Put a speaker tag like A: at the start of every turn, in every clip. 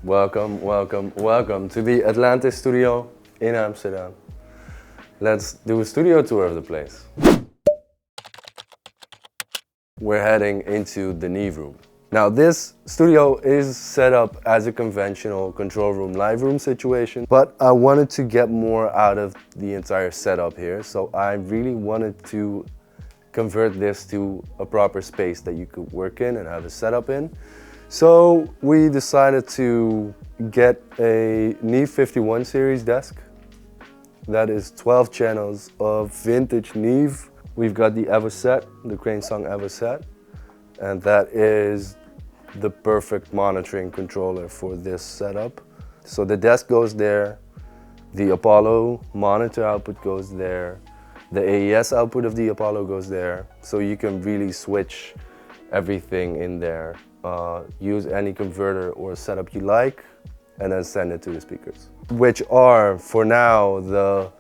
A: Welcome, welcome, welcome to the Atlantisstudio in Amsterdam. Let's do a studio tour of the place. We're heading into the Neve room. Now this studio is set up as a conventional control room, live room situation, but I wanted to get more out of the entire setup here. So I really wanted to convert this to a proper space that you could work in and have a setup in. So we decided to get a Neve 51 series desk. That is 12 channels of vintage Neve. We've got the Ever Set, the Crane Song Ever Set, and that is the perfect monitoring controller for this setup. So the desk goes there, the Apollo monitor output goes there, the AES output of the Apollo goes there, so you can really switch everything in there. Use any converter or setup you like, and then send it to the speakers, which are, for now, the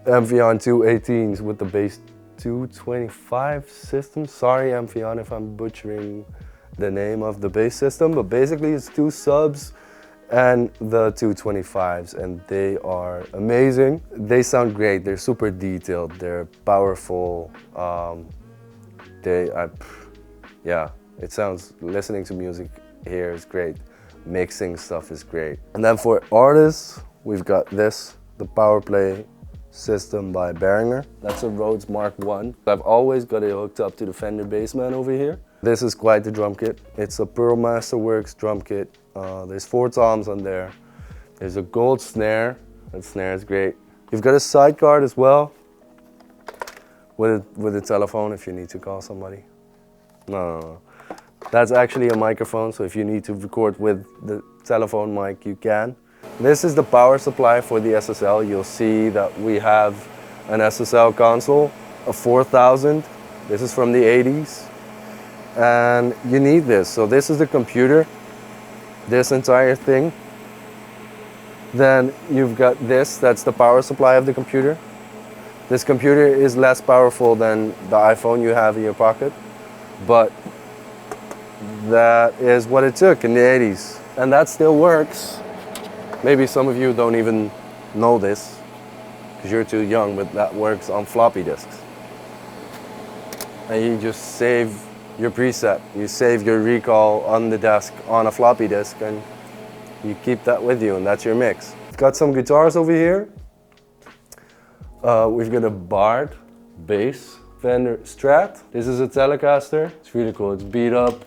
A: Amphion 218s with the bass 225 system. Sorry, Amphion, if I'm butchering the name of the bass system, but basically it's two subs and the 225s, and they are amazing. They sound great. They're super detailed. They're powerful. Yeah. It sounds, listening to music here is great. Mixing stuff is great. And then for artists, we've got this, the Power Play system by Behringer. That's a Rhodes Mark I. I've always got it hooked up to the Fender Bassman over here. This is quite the drum kit. It's a Pearl Masterworks drum kit. There's 4 toms on there. There's a gold snare. That snare is great. You've got a side card as well with a telephone if you need to call somebody. No. That's actually a microphone, so if you need to record with the telephone mic, you can. This is the power supply for the SSL. You'll see that we have an SSL console, a 4000. This is from the 80s. And you need this. So this is the computer, this entire thing. Then you've got this, that's the power supply of the computer. This computer is less powerful than the iPhone you have in your pocket, but that is what it took in the 80s. And that still works. Maybe some of you don't even know this because you're too young, but that works on floppy disks. And you just save your preset. You save your recall on the desk on a floppy disk, and you keep that with you, and that's your mix. We've got some guitars over here. We've got a Bard bass, Fender Strat. This is a Telecaster. It's really cool. It's beat up.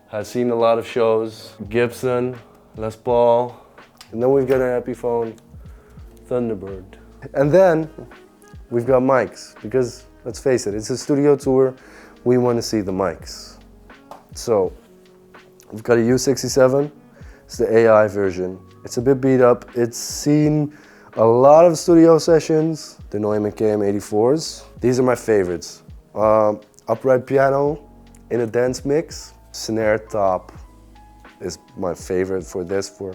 A: Has seen a lot of shows. Gibson, Les Paul, and then we've got an Epiphone Thunderbird. And then we've got mics, because let's face it, it's a studio tour. We want to see the mics. So we've got a U67. It's the AI version. It's a bit beat up. It's seen a lot of studio sessions. The Neumann KM84s. These are my favorites. Upright piano in a dance mix. Snare top is my favorite for this, for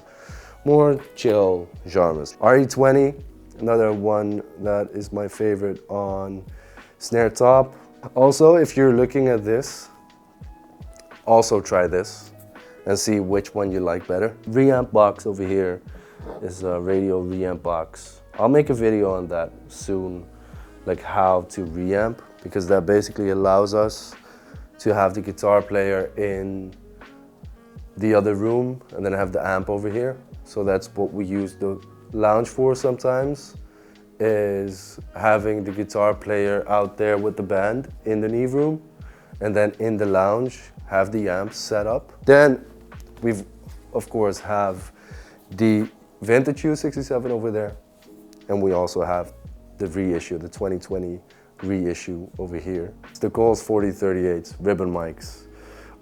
A: more chill genres. RE20, another one that is my favorite on snare top. Also, if you're looking at this, also try this and see which one you like better. Reamp box over here is a radio reamp box. I'll make a video on that soon, like how to reamp, because that basically allows us to have the guitar player in the other room and then have the amp over here. So that's what we use the lounge for sometimes, is having the guitar player out there with the band in the Neve room, and then in the lounge have the amps set up. Then we've, of course, have the vintage U67 over there, and we also have the reissue, the 2020 reissue over here. It's the Coles 4038s, ribbon mics.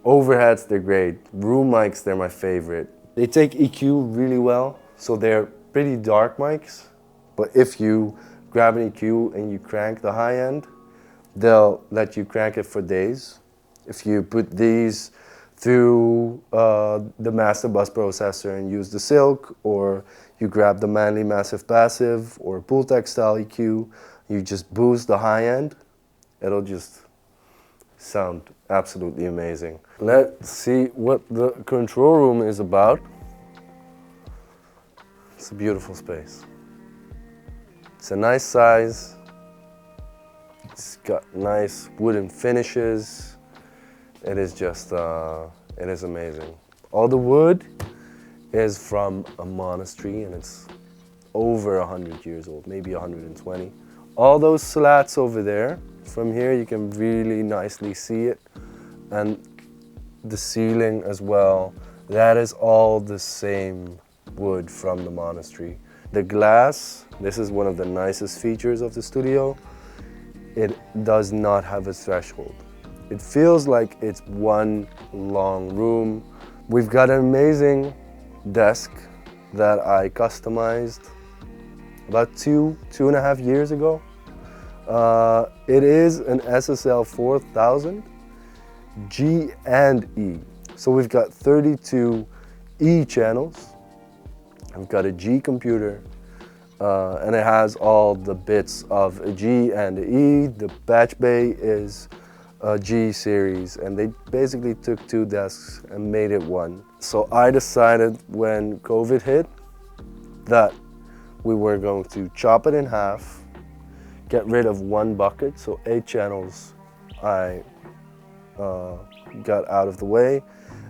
A: Overheads, they're great. Room mics, they're my favorite. They take EQ really well, so they're pretty dark mics, but if you grab an EQ and you crank the high end, they'll let you crank it for days. If you put these through the master bus processor and use the Silk, or you grab the Manley Massive Passive or Pultec style EQ, you just boost the high end, it'll just sound absolutely amazing. Let's see what the control room is about. It's a beautiful space. It's a nice size. It's got nice wooden finishes. It is just, it is amazing. All the wood is from a monastery and it's over 100 years old, maybe 120. All those slats over there, from here you can really nicely see it. And the ceiling as well, that is all the same wood from the monastery. The glass, this is one of the nicest features of the studio. It does not have a threshold. It feels like it's one long room. We've got an amazing desk that I customized about two and a half years ago. It is an SSL 4000 G and E. So we've got 32 E channels. I've got a G computer and it has all the bits of a G and an E. The patch bay is a G series and they basically took two desks and made it one. So I decided when COVID hit that we were going to chop it in half, get rid of one bucket, so 8 channels I got out of the way,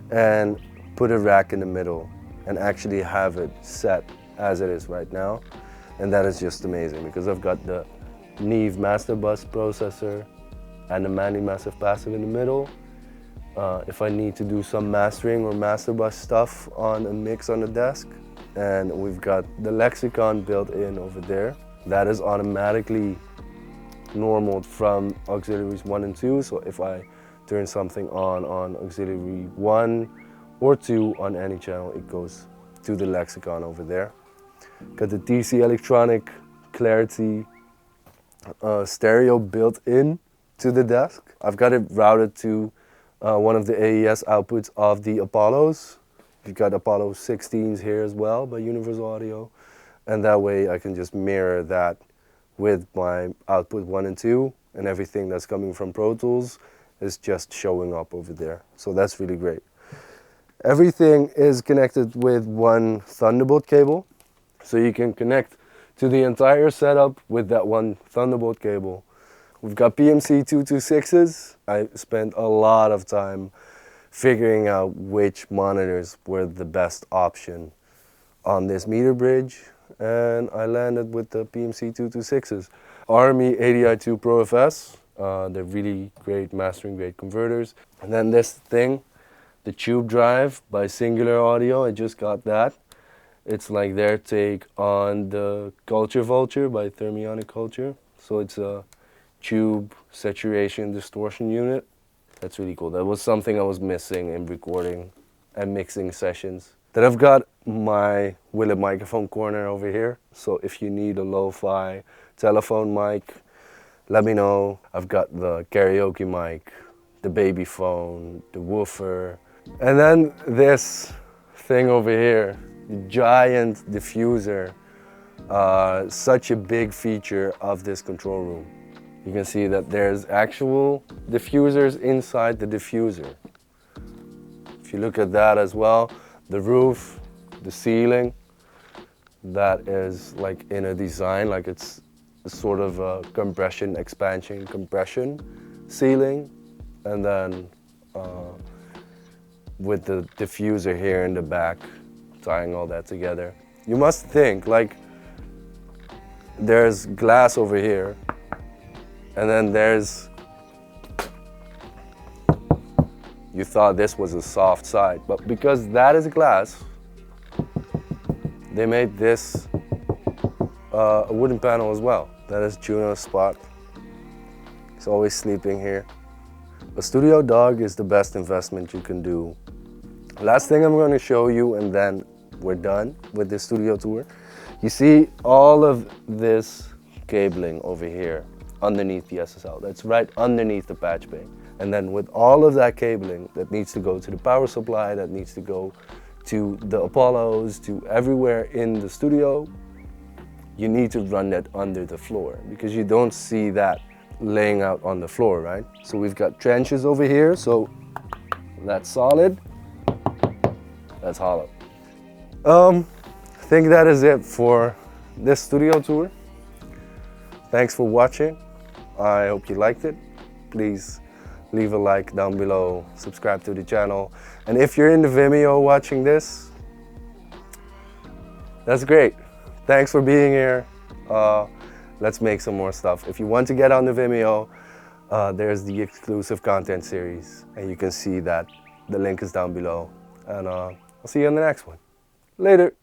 A: and put a rack in the middle and actually have it set as it is right now. And that is just amazing because I've got the Neve master bus processor and the Mandy Massive Passive in the middle. If I need to do some mastering or master bus stuff on a mix on the desk. And we've got the lexicon built in over there. That is automatically normaled from auxiliaries 1 and 2. So if I turn something on auxiliary 1 or 2 on any channel, it goes to the lexicon over there. Got the DC electronic clarity stereo built in to the desk. I've got it routed to one of the AES outputs of the Apollos. You've got Apollo 16s here as well by Universal Audio. And that way I can just mirror that with my output 1 and 2, and everything that's coming from Pro Tools is just showing up over there. So that's really great. Everything is connected with one Thunderbolt cable. So you can connect to the entire setup with that one Thunderbolt cable. We've got PMC 226s. I spent a lot of time figuring out which monitors were the best option on this meter bridge, and I landed with the PMC 226s. Army ADI2 Pro FS, they're really great mastering grade converters. And then this thing, the Tube Drive by Singular Audio, I just got that. It's like their take on the Culture Vulture by Thermionic Culture. So it's a tube saturation distortion unit. That's really cool. That was something I was missing in recording and mixing sessions. Then I've got my Willet microphone corner over here. So if you need a lo-fi telephone mic, let me know. I've got the karaoke mic, the baby phone, the woofer. And then this thing over here, the giant diffuser. Such a big feature of this control room. You can see that there's actual diffusers inside the diffuser. If you look at that as well, the roof, the ceiling, that is like in a design, like it's sort of a compression, expansion, compression ceiling. And then with the diffuser here in the back, tying all that together. You must think, like, there's glass over here, and then there's, you thought this was a soft side, but because that is glass, they made this a wooden panel as well. That is Juno's spot. He's always sleeping here. A studio dog is the best investment you can do. Last thing I'm going to show you, and then we're done with this studio tour. You see all of this cabling over here underneath the SSL. That's right underneath the patch bay. And then with all of that cabling that needs to go to the power supply, that needs to go to the Apollos, to everywhere in the studio, you need to run that under the floor because you don't see that laying out on the floor, right? So we've got trenches over here, so that's solid, that's hollow. think that is it for this studio tour. Thanks for watching. I hope you liked it. Please leave a like down below, subscribe to the channel. And if you're in the Vimeo watching this, that's great. Thanks for being here. Let's make some more stuff. If you want to get on the Vimeo, there's the exclusive content series, and you can see that. The link is down below. And I'll see you in the next one. Later.